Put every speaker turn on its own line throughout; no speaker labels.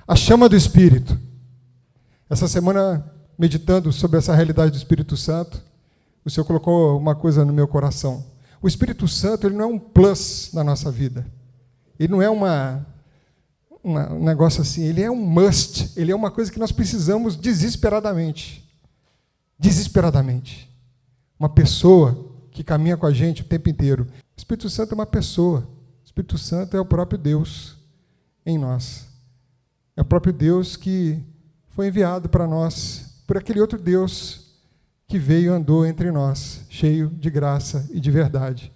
A chama do Espírito. Essa semana, meditando sobre essa realidade do Espírito Santo, o Senhor colocou uma coisa no meu coração. O Espírito Santo, ele não é um plus na nossa vida. Ele não é um negócio assim, ele é um must. Ele é uma coisa que nós precisamos desesperadamente. Desesperadamente. Uma pessoa que caminha com a gente o tempo inteiro. O Espírito Santo é uma pessoa. O Espírito Santo é o próprio Deus em nós. É o próprio Deus que foi enviado para nós por aquele outro Deus que veio e andou entre nós, cheio de graça e de verdade.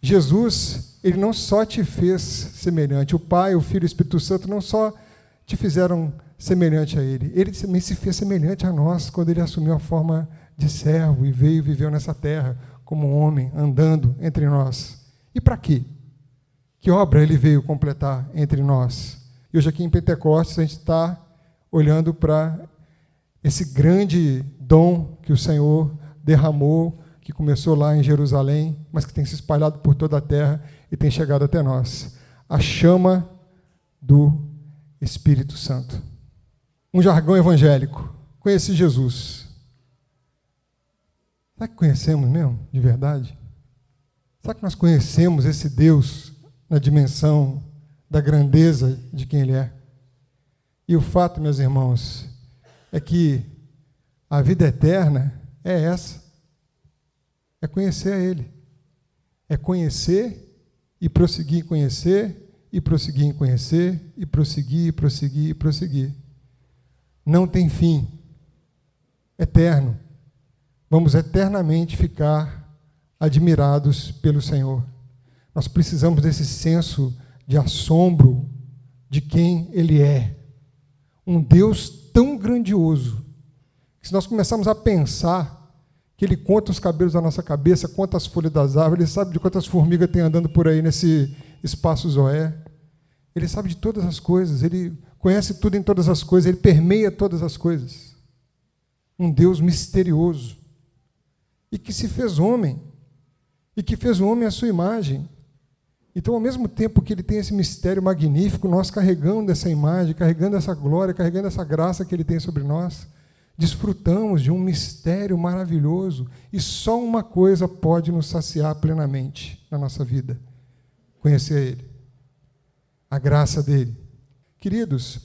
Jesus, ele não só te fez semelhante, o Pai, o Filho e o Espírito Santo não só te fizeram semelhante a ele também se fez semelhante a nós quando ele assumiu a forma de servo e veio e viveu nessa terra como um homem, andando entre nós. E para quê? Que obra ele veio completar entre nós? E hoje aqui em Pentecostes a gente está olhando para esse grande dom que o Senhor derramou, que começou lá em Jerusalém, mas que tem se espalhado por toda a terra e tem chegado até nós. A chama do Espírito Santo. Um jargão evangélico. Conheci Jesus. Será que conhecemos mesmo, de verdade? Será que nós conhecemos esse Deus na dimensão da grandeza de quem Ele é? E o fato, meus irmãos, é que a vida eterna é essa. É conhecer a Ele. É conhecer e prosseguir em conhecer, e prosseguir em conhecer, e prosseguir, e prosseguir, e prosseguir. Não tem fim. Eterno. Vamos eternamente ficar admirados pelo Senhor. Nós precisamos desse senso de assombro de quem Ele é. Um Deus tão grandioso, que se nós começarmos a pensar que Ele conta os cabelos da nossa cabeça, conta as folhas das árvores, Ele sabe de quantas formigas tem andando por aí nesse espaço Zoé, Ele sabe de todas as coisas, Ele conhece tudo em todas as coisas, Ele permeia todas as coisas. Um Deus misterioso, e que se fez homem, e que fez o homem à sua imagem. Então, ao mesmo tempo que Ele tem esse mistério magnífico, nós carregando essa imagem, carregando essa glória, carregando essa graça que Ele tem sobre nós, desfrutamos de um mistério maravilhoso, e só uma coisa pode nos saciar plenamente na nossa vida: conhecer Ele, a graça dEle. Queridos,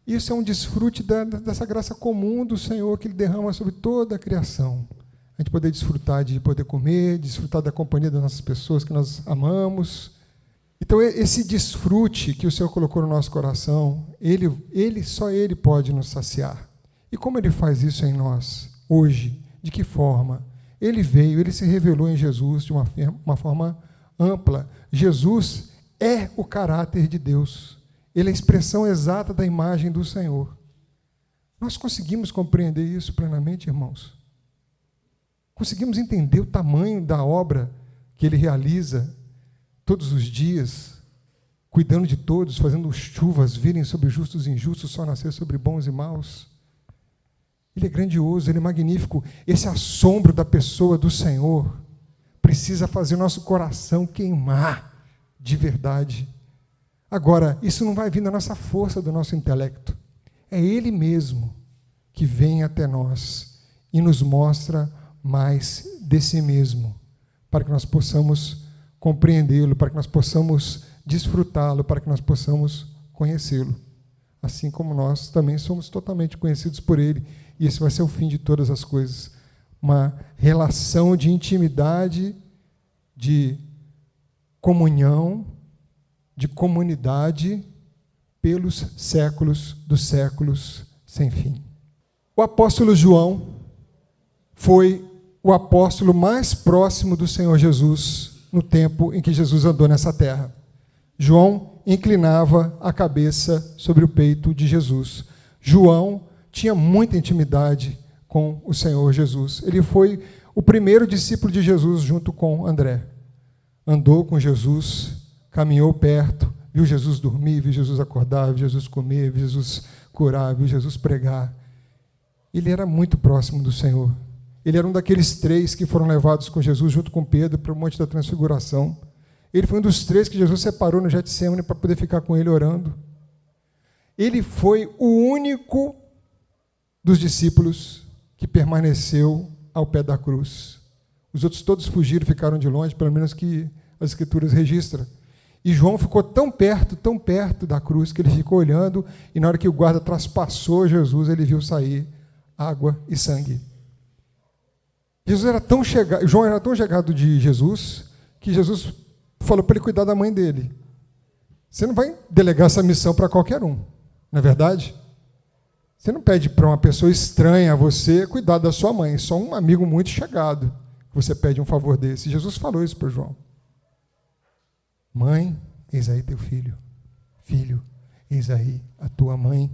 isso é um desfrute dessa graça comum do Senhor que Ele derrama sobre toda a criação. A gente poder desfrutar de poder comer, desfrutar da companhia das nossas pessoas que nós amamos. Então, esse desfrute que o Senhor colocou no nosso coração, só Ele pode nos saciar. E como Ele faz isso em nós, hoje? De que forma? Ele veio, Ele se revelou em Jesus de uma forma ampla. Jesus é o caráter de Deus. Ele é a expressão exata da imagem do Senhor. Nós conseguimos compreender isso plenamente, irmãos? Conseguimos entender o tamanho da obra que Ele realiza todos os dias, cuidando de todos, fazendo chuvas virem sobre justos e injustos, só nascer sobre bons e maus? Ele é grandioso, Ele é magnífico. Esse assombro da pessoa do Senhor precisa fazer o nosso coração queimar de verdade. Agora, isso não vai vir da nossa força, do nosso intelecto. É Ele mesmo que vem até nós e nos mostra mais de si mesmo, para que nós possamos compreendê-lo, para que nós possamos desfrutá-lo, para que nós possamos conhecê-lo. Assim como nós também somos totalmente conhecidos por Ele, e esse vai ser o fim de todas as coisas. Uma relação de intimidade, de comunhão, de comunidade, pelos séculos dos séculos sem fim. O apóstolo João foi o apóstolo mais próximo do Senhor Jesus no tempo em que Jesus andou nessa terra. João inclinava a cabeça sobre o peito de Jesus. João tinha muita intimidade com o Senhor Jesus. Ele foi o primeiro discípulo de Jesus junto com André. Andou com Jesus, caminhou perto, viu Jesus dormir, viu Jesus acordar, viu Jesus comer, viu Jesus curar, viu Jesus pregar. Ele era muito próximo do Senhor. Ele era um daqueles 3 que foram levados com Jesus junto com Pedro para o Monte da Transfiguração. Ele foi um dos 3 que Jesus separou no Getsemane para poder ficar com ele orando. Ele foi o único dos discípulos que permaneceu ao pé da cruz. Os outros todos fugiram, ficaram de longe, pelo menos que as Escrituras registram. E João ficou tão perto da cruz, que ele ficou olhando, e na hora que o guarda traspassou Jesus, ele viu sair água e sangue. João era tão chegado de Jesus, que Jesus falou para ele cuidar da mãe dele. Você não vai delegar essa missão para qualquer um, não é verdade? Você não pede para uma pessoa estranha a você cuidar da sua mãe, só um amigo muito chegado que você pede um favor desse. Jesus falou isso para João. Mãe, eis aí teu filho. Filho, eis aí a tua mãe.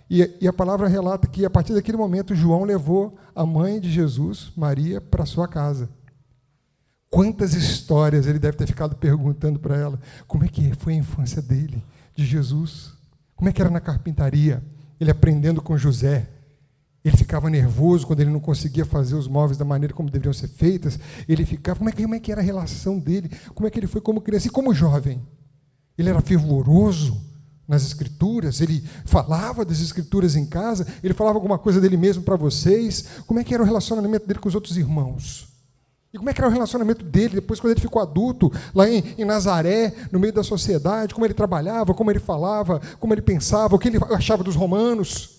E a palavra relata que, a partir daquele momento, João levou a mãe de Jesus, Maria, para sua casa. Quantas histórias ele deve ter ficado perguntando para ela. Como é que foi a infância dele, de Jesus? Como é que era na carpintaria? Ele aprendendo com José. Ele ficava nervoso quando ele não conseguia fazer os móveis da maneira como deveriam ser feitas. Ele ficava, como é que era a relação dele? Como é que ele foi como criança? E como jovem? Ele era fervoroso nas Escrituras? Ele falava das Escrituras em casa? Ele falava alguma coisa dele mesmo para vocês? Como é que era o relacionamento dele com os outros irmãos? E como é que era o relacionamento dele depois, quando ele ficou adulto, lá em Nazaré, no meio da sociedade? Como ele trabalhava, como ele falava, como ele pensava, o que ele achava dos romanos?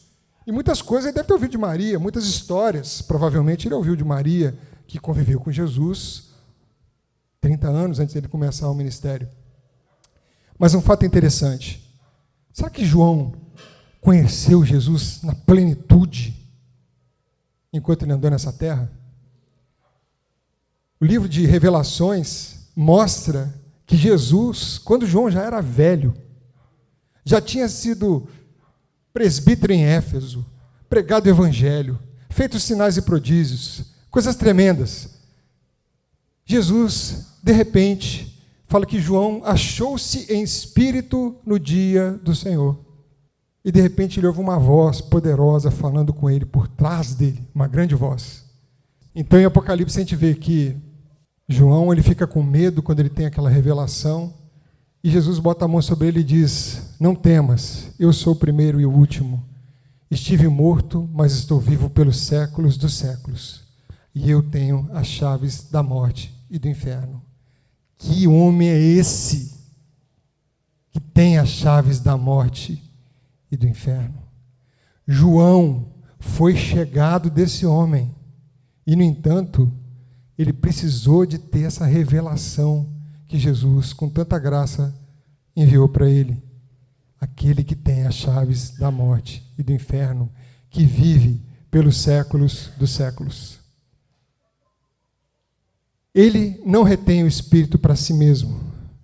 E muitas coisas ele deve ter ouvido de Maria, muitas histórias, provavelmente ele ouviu de Maria, que conviveu com Jesus 30 anos antes dele começar o ministério. Mas um fato interessante, será que João conheceu Jesus na plenitude enquanto ele andou nessa terra? O livro de Revelações mostra que Jesus, quando João já era velho, já tinha sido presbítero em Éfeso, pregado o evangelho, feito sinais e prodígios, coisas tremendas. Jesus, de repente, fala que João achou-se em espírito no dia do Senhor. E de repente ele ouve uma voz poderosa falando com ele por trás dele, uma grande voz. Então em Apocalipse a gente vê que João ele fica com medo quando ele tem aquela revelação. E Jesus bota a mão sobre ele e diz, não temas, eu sou o primeiro e o último. Estive morto, mas estou vivo pelos séculos dos séculos. E eu tenho as chaves da morte e do inferno. Que homem é esse que tem as chaves da morte e do inferno? João foi chegado desse homem. E, no entanto, ele precisou de ter essa revelação que Jesus, com tanta graça, enviou para ele. Aquele que tem as chaves da morte e do inferno, que vive pelos séculos dos séculos. Ele não retém o espírito para si mesmo.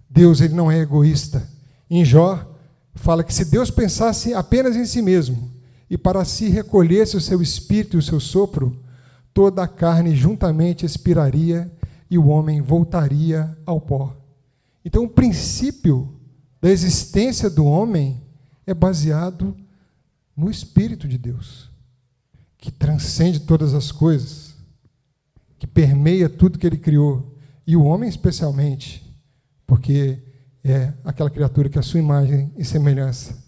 Deus, ele não é egoísta. Em Jó, fala que se Deus pensasse apenas em si mesmo, e para si recolhesse o seu espírito e o seu sopro, toda a carne juntamente expiraria e o homem voltaria ao pó. Então, o princípio da existência do homem é baseado no Espírito de Deus, que transcende todas as coisas, que permeia tudo que ele criou, e o homem especialmente, porque é aquela criatura que é a sua imagem e semelhança.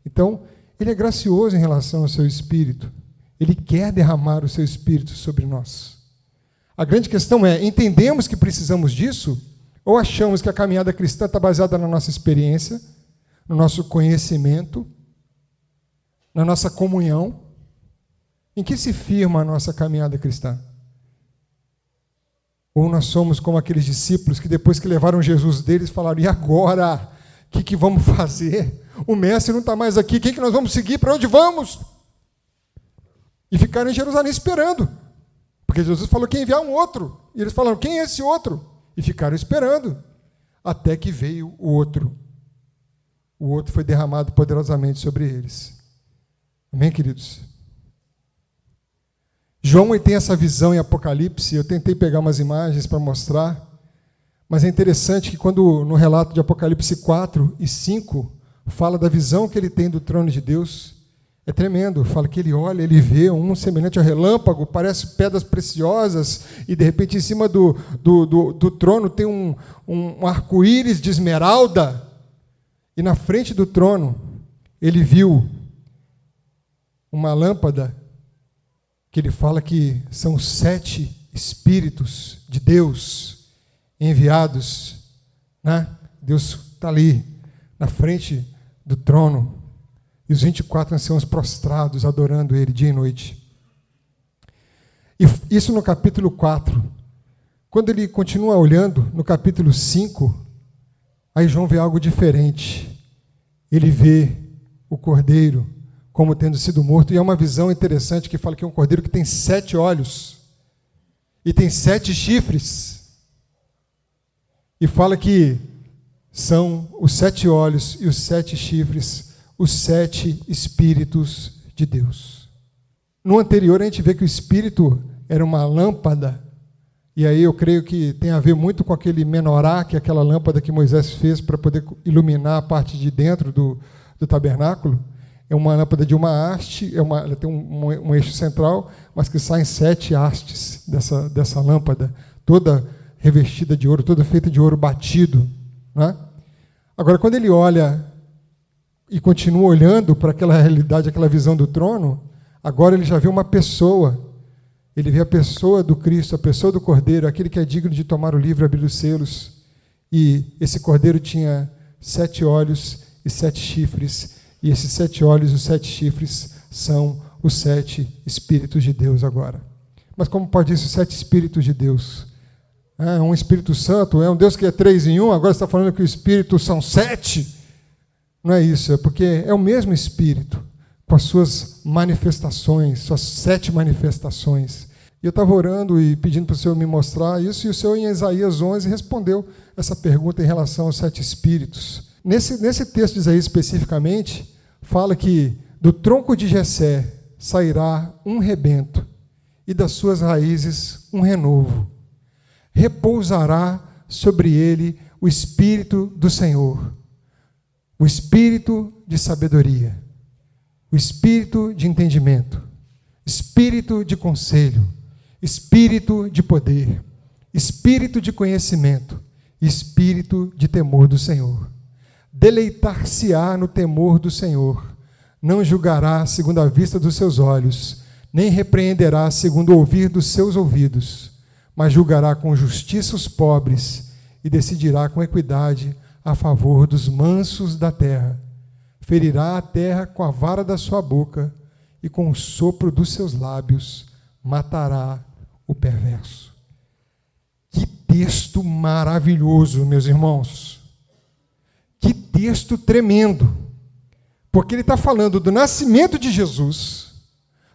Então, ele é gracioso em relação ao seu Espírito, ele quer derramar o seu Espírito sobre nós. A grande questão é, entendemos que precisamos disso, ou achamos que a caminhada cristã está baseada na nossa experiência, no nosso conhecimento, na nossa comunhão? Em que se firma a nossa caminhada cristã? Ou nós somos como aqueles discípulos que depois que levaram Jesus deles falaram, e agora? O que vamos fazer? O mestre não está mais aqui, quem que nós vamos seguir? Para onde vamos? E ficaram em Jerusalém esperando. Porque Jesus falou que ia enviar um outro. E eles falaram, quem é esse outro? E ficaram esperando. Até que veio o outro. O outro foi derramado poderosamente sobre eles. Amém, queridos? João ele tem essa visão em Apocalipse. Eu tentei pegar umas imagens para mostrar. Mas é interessante que quando no relato de Apocalipse 4 e 5, fala da visão que ele tem do trono de Deus, é tremendo. Fala que ele olha, ele vê um semelhante ao relâmpago, parece pedras preciosas, e de repente em cima do trono tem um arco-íris de esmeralda, e na frente do trono ele viu uma lâmpada que ele fala que são 7 Espíritos de Deus enviados, né? Deus está ali na frente do trono e os 24 anciãos prostrados adorando Ele dia e noite. E isso no capítulo 4. Quando ele continua olhando, no capítulo 5, aí João vê algo diferente. Ele vê o cordeiro como tendo sido morto, e é uma visão interessante que fala que é um cordeiro que tem 7 olhos e tem 7 chifres, e fala que são os 7 olhos e os 7 chifres, os 7 Espíritos de Deus. No anterior a gente vê que o Espírito era uma lâmpada, e aí eu creio que tem a ver muito com aquele menorá, que é aquela lâmpada que Moisés fez para poder iluminar a parte de dentro do tabernáculo. É uma lâmpada de uma haste, ela tem um eixo central, mas que saem 7 hastes dessa lâmpada, toda revestida de ouro, toda feita de ouro batido, né? Agora, quando ele olha e continua olhando para aquela realidade, aquela visão do trono, agora ele já vê uma pessoa. Ele vê a pessoa do Cristo, a pessoa do Cordeiro, aquele que é digno de tomar o livro e abrir os selos. E esse Cordeiro tinha 7 olhos e 7 chifres, e esses 7 olhos e os 7 chifres são os 7 Espíritos de Deus agora. Mas como pode isso, 7 Espíritos de Deus? É um Espírito Santo, é um Deus que é 3 em 1, agora você está falando que o Espírito são 7? Não é isso, é porque é o mesmo Espírito, com as suas manifestações, suas 7 manifestações. E eu estava orando e pedindo para o Senhor me mostrar isso, e o Senhor, em Isaías 11, respondeu essa pergunta em relação aos 7 Espíritos. Nesse texto de Isaías especificamente, fala que do tronco de Jessé sairá um rebento, e das suas raízes um renovo. Repousará sobre ele o Espírito do Senhor, o Espírito de sabedoria, o Espírito de entendimento, Espírito de conselho, Espírito de poder, Espírito de conhecimento, Espírito de temor do Senhor. Deleitar-se-á no temor do Senhor, não julgará segundo a vista dos seus olhos, nem repreenderá segundo o ouvir dos seus ouvidos, mas julgará com justiça os pobres e decidirá com equidade a favor dos mansos da terra. Ferirá a terra com a vara da sua boca e com o sopro dos seus lábios matará o perverso. Que texto maravilhoso, meus irmãos. Que texto tremendo. Porque ele está falando do nascimento de Jesus,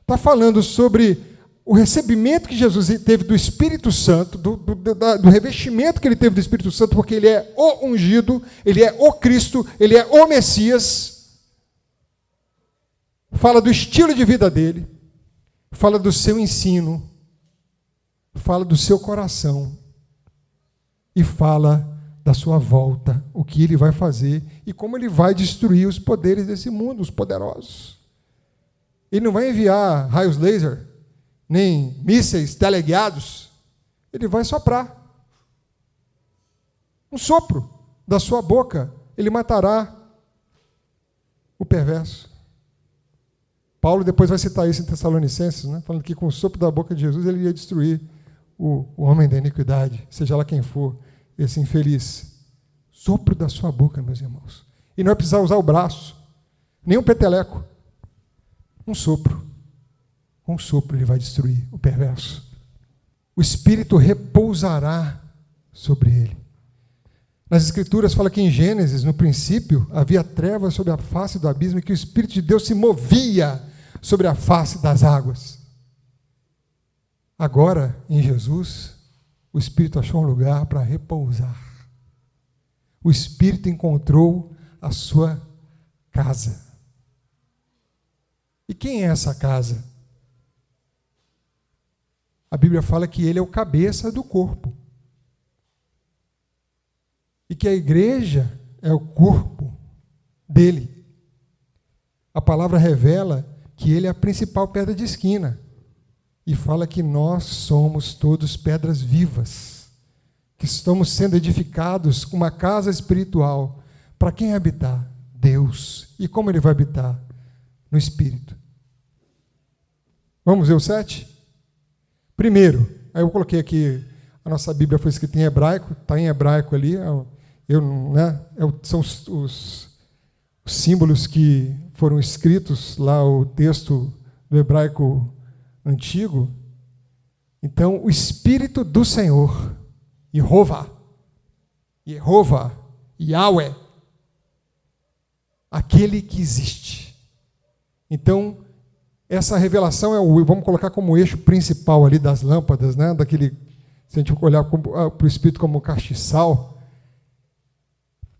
está falando sobre o recebimento que Jesus teve do Espírito Santo, do revestimento que ele teve do Espírito Santo, porque ele é o ungido, ele é o Cristo, ele é o Messias. Fala do estilo de vida dele, fala do seu ensino, fala do seu coração e fala da sua volta, o que ele vai fazer e como ele vai destruir os poderes desse mundo, os poderosos. Ele não vai enviar raios laser, nem mísseis teleguiados, ele vai soprar. Um sopro da sua boca, ele matará o perverso. Paulo depois vai citar isso em Tessalonicenses, né? Falando que com o sopro da boca de Jesus ele ia destruir o homem da iniquidade, seja lá quem for, esse infeliz. Sopro da sua boca, meus irmãos. E não vai precisar usar o braço, nem um peteleco. Um sopro. Com um sopro ele vai destruir o perverso. O Espírito repousará sobre ele. Nas Escrituras fala que em Gênesis, no princípio, havia trevas sobre a face do abismo e que o Espírito de Deus se movia sobre a face das águas. Agora, em Jesus, o Espírito achou um lugar para repousar. O Espírito encontrou a sua casa. E quem é essa casa? A Bíblia fala que ele é o cabeça do corpo. E que a igreja é o corpo dele. A palavra revela que ele é a principal pedra de esquina. E fala que nós somos todos pedras vivas, que estamos sendo edificados com uma casa espiritual. Para quem habitar? Deus. E como ele vai habitar? No Espírito. Vamos ver o 7? Primeiro, aí eu coloquei aqui, a nossa Bíblia foi escrita em hebraico, está em hebraico ali, são os símbolos que foram escritos lá, o texto do hebraico antigo. Então, o Espírito do Senhor, Yehová, Yahweh, aquele que existe. Então, essa revelação vamos colocar como eixo principal ali das lâmpadas, né? Se a gente olhar para o Espírito como castiçal,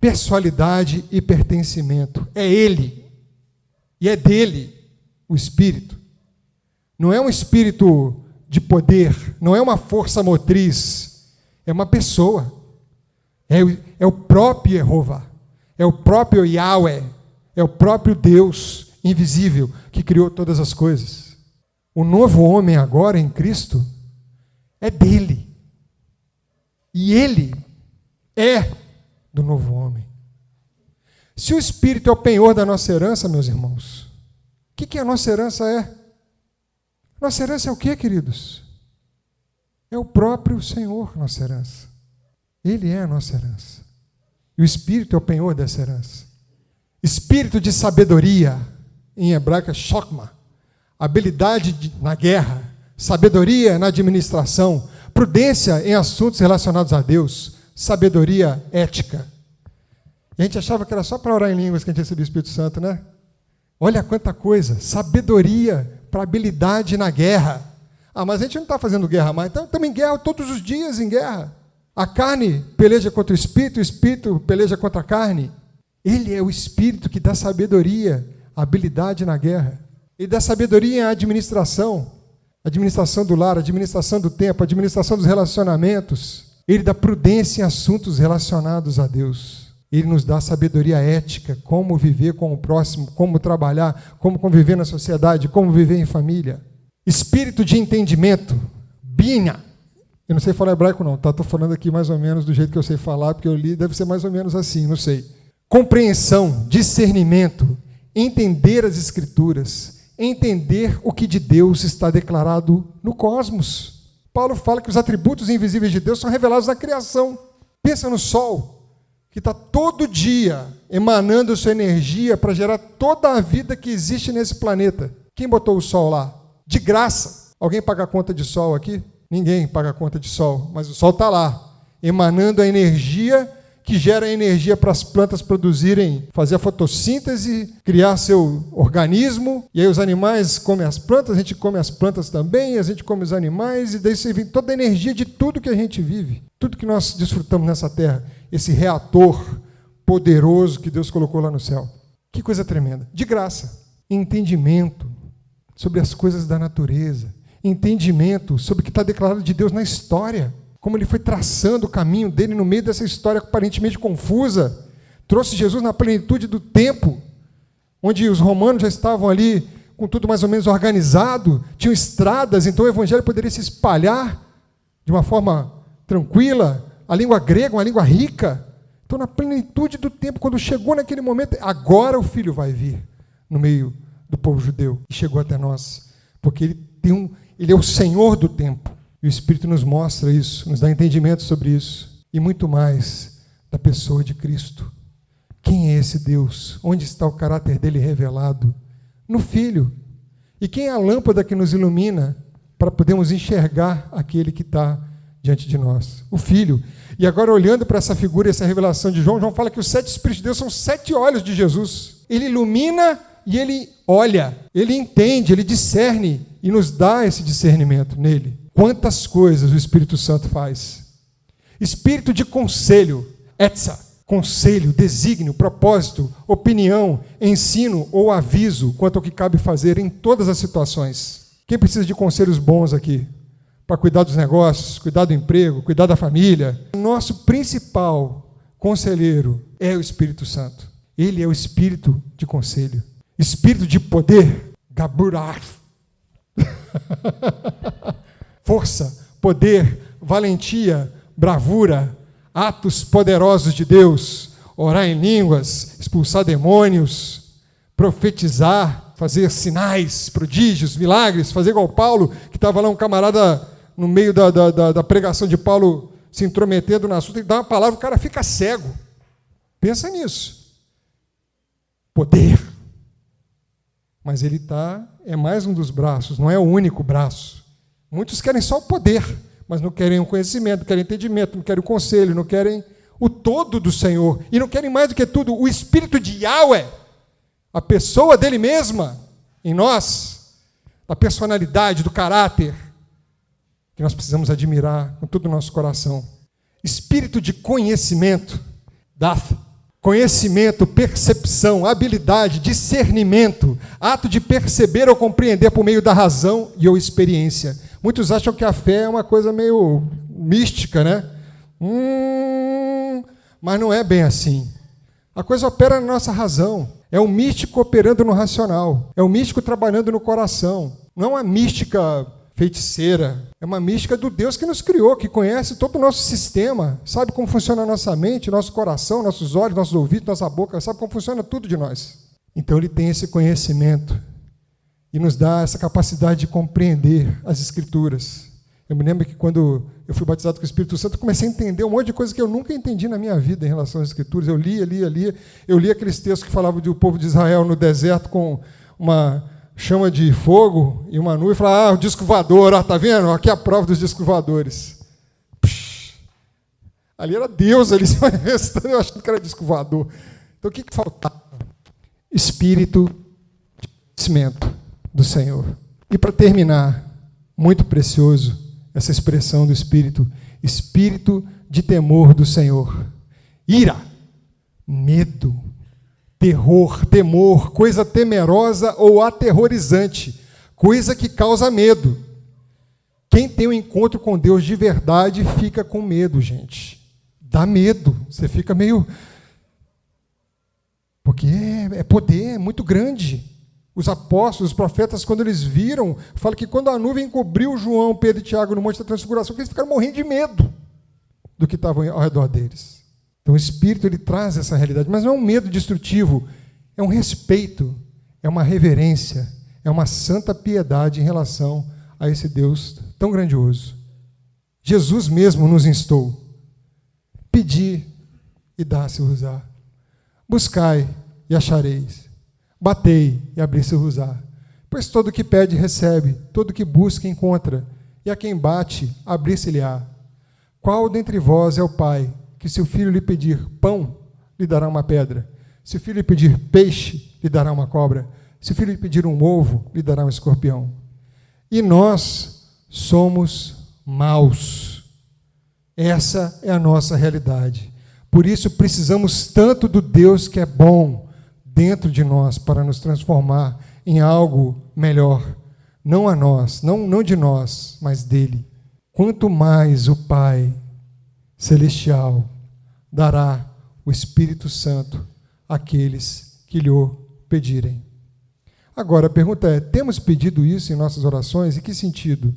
pessoalidade e pertencimento. É Ele, e é dele o Espírito. Não é um espírito de poder, não é uma força motriz, é uma pessoa. É o próprio Yehová, é o próprio Yahweh, é o próprio Deus invisível que criou todas as coisas. O novo homem agora em Cristo é dele. E ele é do novo homem. Se o Espírito é o penhor da nossa herança, meus irmãos, o que a nossa herança é? Nossa herança é o quê, queridos? É o próprio Senhor, nossa herança. Ele é a nossa herança. E o Espírito é o penhor dessa herança. Espírito de sabedoria, em hebraico é chokma, habilidade na guerra, sabedoria na administração, prudência em assuntos relacionados a Deus, sabedoria ética. E a gente achava que era só para orar em línguas que a gente recebia o Espírito Santo, né? Olha quanta coisa, sabedoria para habilidade na guerra. Mas a gente não está fazendo guerra mais, então estamos em guerra todos os dias, em guerra. A carne peleja contra o espírito peleja contra a carne. Ele é o Espírito que dá sabedoria, habilidade na guerra. Ele dá sabedoria em administração do lar, administração do tempo, administração dos relacionamentos. Ele dá prudência em assuntos relacionados a Deus. Ele nos dá sabedoria ética, como viver com o próximo, como trabalhar, como conviver na sociedade, como viver em família. Espírito de entendimento, Bina. Eu não sei falar hebraico não, tá? Estou falando aqui mais ou menos do jeito que eu sei falar, porque eu li, deve ser mais ou menos assim, não sei. Compreensão, discernimento, entender as Escrituras, entender o que de Deus está declarado no cosmos. Paulo fala que os atributos invisíveis de Deus são revelados na criação. Pensa no sol, que está todo dia emanando sua energia para gerar toda a vida que existe nesse planeta. Quem botou o sol lá? De graça. Alguém paga a conta de sol aqui? Ninguém paga a conta de sol, mas o sol está lá, emanando a energia que gera energia para as plantas produzirem, fazer a fotossíntese, criar seu organismo, e aí os animais comem as plantas, a gente come as plantas também, a gente come os animais, e daí você vem toda a energia de tudo que a gente vive, tudo que nós desfrutamos nessa terra, esse reator poderoso que Deus colocou lá no céu. Que coisa tremenda. De graça. Entendimento sobre as coisas da natureza, entendimento sobre o que está declarado de Deus na história, como ele foi traçando o caminho dele no meio dessa história aparentemente confusa, trouxe Jesus na plenitude do tempo, onde os romanos já estavam ali com tudo mais ou menos organizado, tinham estradas, então o evangelho poderia se espalhar de uma forma tranquila, a língua grega, uma língua rica. Então, na plenitude do tempo, quando chegou naquele momento, agora o Filho vai vir no meio do povo judeu, e chegou até nós, porque ele é o Senhor do tempo. E o Espírito nos mostra isso, nos dá entendimento sobre isso. E muito mais da pessoa de Cristo. Quem é esse Deus? Onde está o caráter dele revelado? No Filho. E quem é a lâmpada que nos ilumina para podermos enxergar aquele que está diante de nós? O Filho. E agora, olhando para essa figura, essa revelação de João, João fala que os 7 Espíritos de Deus são 7 olhos de Jesus. Ele ilumina e ele olha, ele entende, ele discerne e nos dá esse discernimento nele. Quantas coisas o Espírito Santo faz. Espírito de conselho, etza, conselho, desígnio, propósito, opinião, ensino ou aviso quanto ao que cabe fazer em todas as situações. Quem precisa de conselhos bons aqui? Para cuidar dos negócios, cuidar do emprego, cuidar da família. Nosso principal conselheiro é o Espírito Santo. Ele é o Espírito de conselho. Espírito de poder, gaburar. Força, poder, valentia, bravura, atos poderosos de Deus, orar em línguas, expulsar demônios, profetizar, fazer sinais, prodígios, milagres, fazer igual Paulo, que estava lá um camarada no meio da pregação de Paulo se intrometendo no assunto, ele dá uma palavra, o cara fica cego. Pensa nisso. Poder. Mas ele é mais um dos braços, não é o único braço. Muitos querem só o poder, mas não querem o conhecimento, não querem entendimento, não querem o conselho, não querem o todo do Senhor. E não querem mais do que tudo, o Espírito de Yahweh, a pessoa dele mesma, em nós, a personalidade, do caráter, que nós precisamos admirar com todo o nosso coração. Espírito de conhecimento, Dath. Conhecimento, percepção, habilidade, discernimento, ato de perceber ou compreender por meio da razão e ou experiência. Muitos acham que a fé é uma coisa meio mística, né? Mas não é bem assim. A coisa opera na nossa razão. É o místico operando no racional. É o místico trabalhando no coração. Não é uma mística feiticeira. É uma mística do Deus que nos criou, que conhece todo o nosso sistema, sabe como funciona a nossa mente, nosso coração, nossos olhos, nossos ouvidos, nossa boca, sabe como funciona tudo de nós. Então ele tem esse conhecimento e nos dá essa capacidade de compreender as Escrituras. Eu me lembro que quando eu fui batizado com o Espírito Santo, eu comecei a entender um monte de coisa que eu nunca entendi na minha vida em relação às Escrituras. Eu lia. Eu li aqueles textos que falavam do povo de Israel no deserto com uma chama de fogo e uma nuvem, e falava, o disco voador, ó, tá vendo? Aqui é a prova dos discos voadores. Ali era Deus ali se manifestando, eu achando que era disco voador. Então o que faltava? Espírito de conhecimento do Senhor. E para terminar, muito precioso, essa expressão do Espírito, Espírito de temor do Senhor. Ira, medo, terror, temor, coisa temerosa ou aterrorizante, coisa que causa medo. Quem tem um encontro com Deus de verdade fica com medo, gente. Dá medo, você fica meio... Porque é poder, é muito grande. Os apóstolos, os profetas, quando eles viram, fala que quando a nuvem cobriu João, Pedro e Tiago no Monte da Transfiguração, eles ficaram morrendo de medo do que estava ao redor deles. Então o Espírito ele traz essa realidade, mas não é um medo destrutivo, é um respeito, é uma reverência, é uma santa piedade em relação a esse Deus tão grandioso. Jesus mesmo nos instou: pedi e dá-se-vos-á, buscai e achareis, batei e abri-se-vos-á, pois todo que pede recebe, todo que busca encontra, e a quem bate abrir-se-lhe-á. Qual dentre vós é o pai que, se o filho lhe pedir pão, lhe dará uma pedra? Se o filho lhe pedir peixe, lhe dará uma cobra? Se o filho lhe pedir um ovo, lhe dará um escorpião? E nós somos maus. Essa é a nossa realidade. Por isso precisamos tanto do Deus que é bom dentro de nós para nos transformar em algo melhor. Não a nós, não de nós, mas dele. Quanto mais o Pai Celestial dará o Espírito Santo àqueles que lhe o pedirem. Agora, a pergunta é, temos pedido isso em nossas orações? Em que sentido?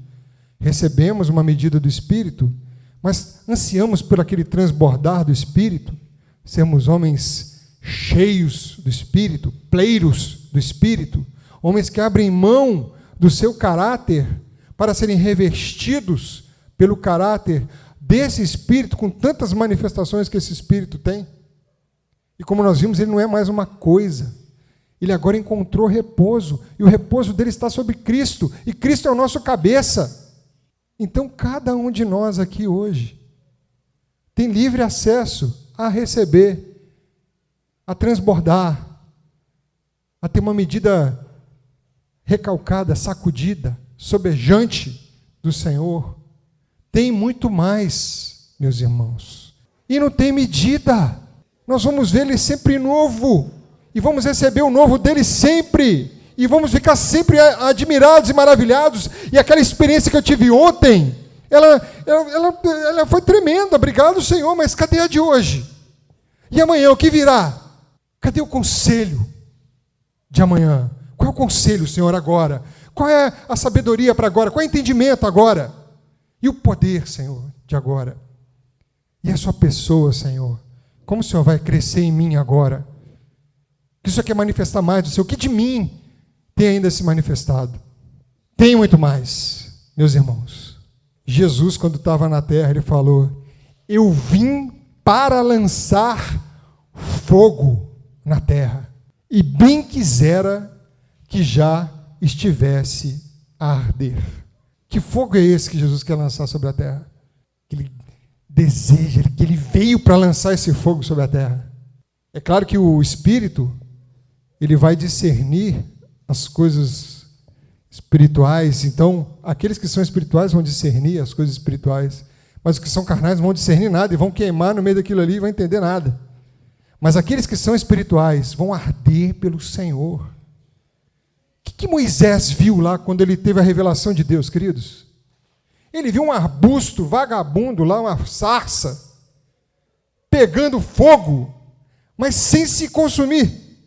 Recebemos uma medida do Espírito, mas ansiamos por aquele transbordar do Espírito, sermos homens cheios do Espírito, pleiros do Espírito, homens que abrem mão do seu caráter para serem revestidos pelo caráter desse Espírito, com tantas manifestações que esse Espírito tem. E como nós vimos, ele não é mais uma coisa. Ele agora encontrou repouso, e o repouso dele está sobre Cristo, e Cristo é o nosso cabeça. Então, cada um de nós aqui hoje tem livre acesso a receber, a transbordar, a ter uma medida recalcada, sacudida, sobejante do Senhor. Tem muito mais, meus irmãos. E não tem medida. Nós vamos ver ele sempre novo. E vamos receber o novo dele sempre. E vamos ficar sempre admirados e maravilhados. E aquela experiência que eu tive ontem, ela foi tremenda. Obrigado, Senhor, mas cadê a de hoje? E amanhã, o que virá? Cadê o conselho de amanhã? Qual é o conselho, Senhor, agora? Qual é a sabedoria para agora? Qual é o entendimento agora? E o poder, Senhor, de agora? E a sua pessoa, Senhor? Como o Senhor vai crescer em mim agora? Que o Senhor quer manifestar mais do Senhor? O que de mim tem ainda se manifestado. Tem muito mais, meus irmãos. Jesus, quando estava na terra, ele falou: eu vim para lançar fogo na terra, e bem quisera que já estivesse a arder. Que fogo é esse que Jesus quer lançar sobre a terra? Que ele deseja, que ele veio para lançar esse fogo sobre a terra. É claro que o Espírito, ele vai discernir as coisas espirituais. Então, aqueles que são espirituais vão discernir as coisas espirituais, mas os que são carnais não vão discernir nada e vão queimar no meio daquilo ali e vão entender nada. Mas aqueles que são espirituais vão arder pelo Senhor. O que Moisés viu lá quando ele teve a revelação de Deus, queridos? Ele viu um arbusto vagabundo lá, uma sarça, pegando fogo, mas sem se consumir.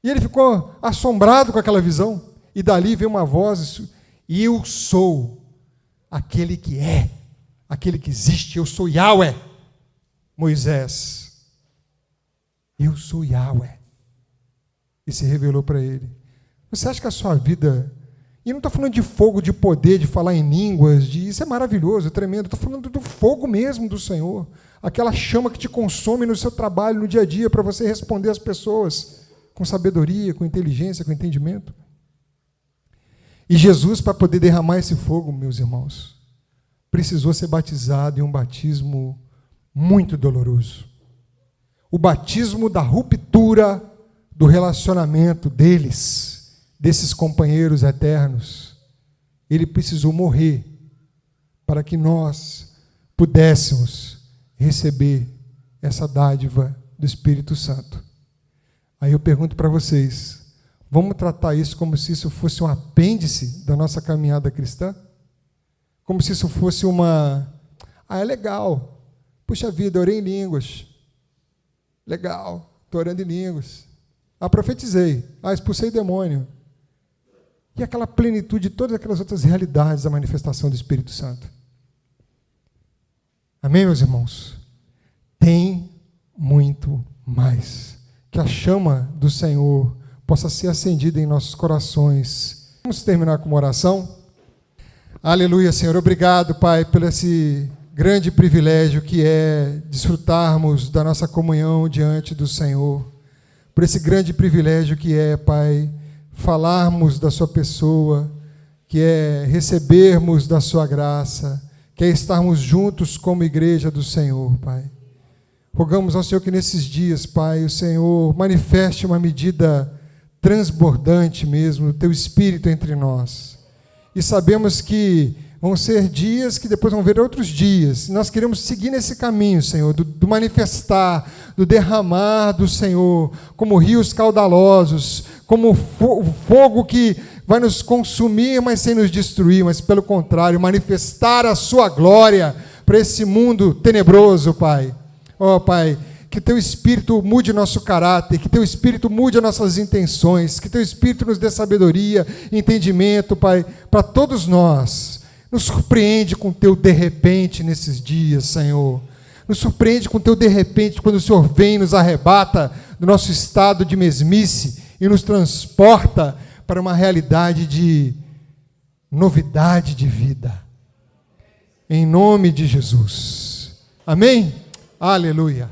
E ele ficou assombrado com aquela visão. E dali veio uma voz: eu sou aquele que é, aquele que existe, eu sou Yahweh. Moisés, eu sou Yahweh. E se revelou para ele. Você acha que a sua vida... E não estou falando de fogo, de poder, de falar em línguas, isso é maravilhoso, é tremendo. Estou falando do fogo mesmo do Senhor. Aquela chama que te consome no seu trabalho, no dia a dia, para você responder às pessoas com sabedoria, com inteligência, com entendimento. E Jesus, para poder derramar esse fogo, meus irmãos, precisou ser batizado em um batismo muito doloroso. O batismo da ruptura do relacionamento deles, desses companheiros eternos. Ele precisou morrer para que nós pudéssemos receber essa dádiva do Espírito Santo. Aí eu pergunto para vocês, vamos tratar isso como se isso fosse um apêndice da nossa caminhada cristã? Como se isso fosse uma... é legal. Puxa vida, orei em línguas. Legal, estou orando em línguas. Profetizei. Expulsei demônio. E aquela plenitude de todas aquelas outras realidades da manifestação do Espírito Santo. Amém, meus irmãos? Tem muito mais. Que a chama do Senhor possa ser acendida em nossos corações. Vamos terminar com uma oração? Aleluia, Senhor. Obrigado, Pai, por esse grande privilégio que é desfrutarmos da nossa comunhão diante do Senhor. Por esse grande privilégio que é, Pai, falarmos da sua pessoa, que é recebermos da sua graça, que é estarmos juntos como igreja do Senhor, Pai. Rogamos ao Senhor que nesses dias, Pai, o Senhor manifeste uma medida transbordante mesmo, do Teu Espírito entre nós. E sabemos que vão ser dias que depois vão vir outros dias. Nós queremos seguir nesse caminho, Senhor, do manifestar, do derramar do Senhor, como rios caudalosos, como fogo que vai nos consumir, mas sem nos destruir, mas pelo contrário, manifestar a sua glória para esse mundo tenebroso, Pai. Pai, que Teu Espírito mude nosso caráter, que Teu Espírito mude as nossas intenções, que Teu Espírito nos dê sabedoria, entendimento, Pai, para todos nós. Nos surpreende com Teu de repente nesses dias, Senhor. Nos surpreende com Teu de repente quando o Senhor vem e nos arrebata do nosso estado de mesmice e nos transporta para uma realidade de novidade de vida. Em nome de Jesus. Amém? Aleluia.